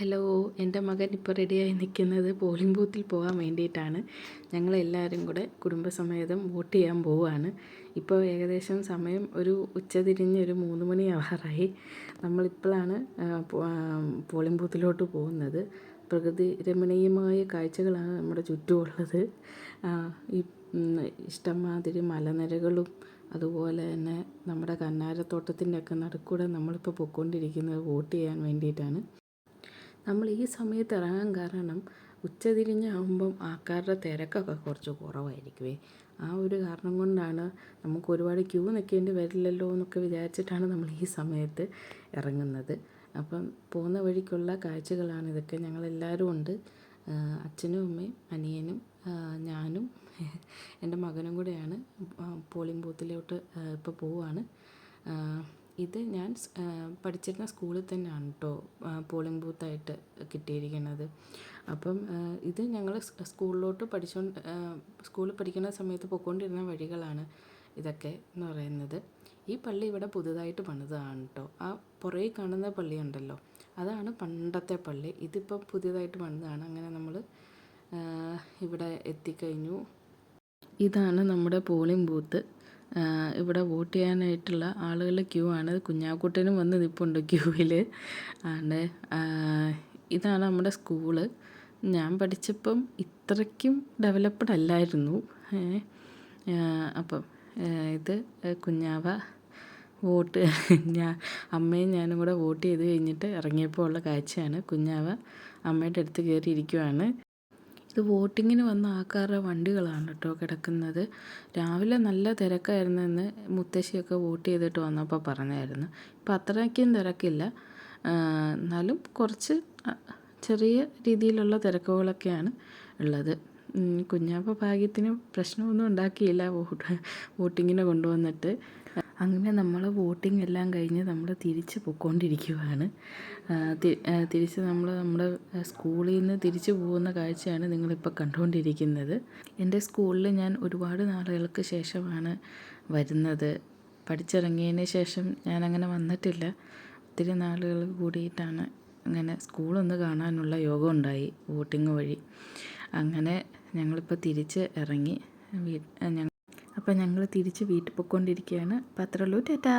Hello, എൻ്റെ മകൻ ഇപ്പോൾ റെഡിയായി നിൽക്കുന്നത് പോളിംഗ് ബൂത്തിൽ പോകാൻ വേണ്ടിയിട്ടാണ്. ഞങ്ങളെല്ലാവരും കൂടെ കുടുംബസമേതം വോട്ട് ചെയ്യാൻ പോവുകയാണ്. ഇപ്പോൾ ഏകദേശം സമയം ഒരു ഉച്ചതിരിഞ്ഞ് ഒരു 3 മണി ആവാറായി. നമ്മളിപ്പോഴാണ് പോളിംഗ് ബൂത്തിലോട്ട് പോകുന്നത്. പ്രകൃതി രമണീയമായ കാഴ്ചകളാണ് നമ്മുടെ ചുറ്റുമുള്ളത്. ഈ ഇഷ്ടംമാതിരി മലനിരകളും അതുപോലെ തന്നെ നമ്മുടെ കന്നാരത്തോട്ടത്തിൻ്റെയൊക്കെ നടുക്കൂടെ നമ്മളിപ്പോൾ പോയിക്കൊണ്ടിരിക്കുന്നത് വോട്ട് ചെയ്യാൻ വേണ്ടിയിട്ടാണ്. നമ്മൾ ഈ സമയത്ത് ഇറങ്ങാൻ കാരണം ഉച്ചതിരിഞ്ഞാകുമ്പം ആൾക്കാരുടെ തിരക്കൊക്കെ കുറച്ച് കുറവായിരിക്കുമേ. ആ ഒരു കാരണം കൊണ്ടാണ് നമുക്ക് ഒരുപാട് ക്യൂ നിൽക്കേണ്ടി വരില്ലല്ലോ എന്നൊക്കെ വിചാരിച്ചിട്ടാണ് നമ്മൾ ഈ സമയത്ത് ഇറങ്ങുന്നത്. അപ്പം പോകുന്ന വഴിക്കുള്ള കാഴ്ചകളാണ് ഇതൊക്കെ. ഞങ്ങളെല്ലാവരും ഉണ്ട്. അച്ഛനും അമ്മയും അനിയനും ഞാനും എൻ്റെ മകനും കൂടെയാണ് പോളിംഗ് ബൂത്തിലോട്ട് ഇപ്പോൾ പോവുകയാണ്. ഇത് ഞാൻ പഠിച്ചിരുന്ന സ്കൂളിൽ തന്നെയാണ് കേട്ടോ പോളിംഗ് ബൂത്തായിട്ട് കിട്ടിയിരിക്കുന്നത്. അപ്പം ഇത് ഞങ്ങൾ സ്കൂളിൽ പഠിക്കുന്ന സമയത്ത് പോയിക്കൊണ്ടിരുന്ന വഴികളാണ് ഇതൊക്കെ എന്ന് പറയുന്നത്. ഈ പള്ളി ഇവിടെ പുതുതായിട്ട് പണിതതാണ് കേട്ടോ. ആ പുറകെ കാണുന്ന പള്ളി ഉണ്ടല്ലോ, അതാണ് പണ്ടത്തെ പള്ളി. ഇതിപ്പം പുതിയതായിട്ട് പണിതാണ്. അങ്ങനെ നമ്മൾ ഇവിടെ എത്തിക്കഴിഞ്ഞു. ഇതാണ് നമ്മുടെ പോളിംഗ് ബൂത്ത്. ഇവിടെ വോട്ട് ചെയ്യാനായിട്ടുള്ള ആളുകൾ ക്യൂ ആണ്. കുഞ്ഞാക്കുട്ടനും വന്ന് നിൽപ്പുണ്ട് ക്യൂവിൽ ആണ്. ഇതാണ് നമ്മുടെ സ്കൂള്. ഞാൻ പഠിച്ചപ്പം ഇത്രയ്ക്കും ഡെവലപ്ഡ് അല്ലായിരുന്നു. അപ്പം ഇത് കുഞ്ഞാവ വോട്ട് അമ്മയും ഞാനും കൂടെ വോട്ട് ചെയ്ത് കഴിഞ്ഞിട്ട് ഇറങ്ങിയപ്പോൾ ഉള്ള കാഴ്ചയാണ്. കുഞ്ഞാവ അമ്മയുടെ അടുത്ത് കയറിയിരിക്കുവാണ്. ഇത് വോട്ടിങ്ങിന് വന്ന ആൾക്കാരുടെ വണ്ടികളാണ് കേട്ടോ കിടക്കുന്നത്. രാവിലെ നല്ല തിരക്കായിരുന്നെന്ന് മുത്തശ്ശിയൊക്കെ വോട്ട് ചെയ്തിട്ട് വന്നപ്പോൾ പറഞ്ഞായിരുന്നു. ഇപ്പം അത്രയ്ക്കും തിരക്കില്ല, എന്നാലും കുറച്ച് ചെറിയ രീതിയിലുള്ള തിരക്കുകളൊക്കെയാണ് ഉള്ളത്. കുഞ്ഞാപ്പ ഭാഗ്യത്തിന് പ്രശ്നമൊന്നും ഉണ്ടാക്കിയില്ല വോട്ടിങ്ങിന് കൊണ്ടുവന്നിട്ട്. അങ്ങനെ നമ്മൾ വോട്ടിംഗ് എല്ലാം കഴിഞ്ഞ് നമ്മൾ തിരിച്ച് പോയിക്കൊണ്ടിരിക്കുകയാണ്. തിരിച്ച് നമ്മുടെ സ്കൂളിൽ നിന്ന് തിരിച്ചു പോകുന്ന കാഴ്ചയാണ് നിങ്ങളിപ്പോൾ കണ്ടുകൊണ്ടിരിക്കുന്നത്. എൻ്റെ സ്കൂളിൽ ഞാൻ ഒരുപാട് നാളുകൾക്ക് ശേഷമാണ് വരുന്നത്. പഠിച്ചിറങ്ങിയതിന് ശേഷം ഞാനങ്ങനെ വന്നിട്ടില്ല. ഒത്തിരി നാളുകൾ കൂടിയിട്ടാണ് അങ്ങനെ സ്കൂളൊന്ന് കാണാനുള്ള യോഗം ഉണ്ടായി വോട്ടിംഗ് വഴി. അങ്ങനെ ഞങ്ങളിപ്പോൾ തിരിച്ച് ഇറങ്ങി. അപ്പോൾ ഞങ്ങൾ തിരിച്ച് വീട്ടിൽ പോയിക്കൊണ്ടിരിക്കുകയാണ്. അപ്പോൾ അത്രേ ഉള്ളൂ. ടാറ്റാ.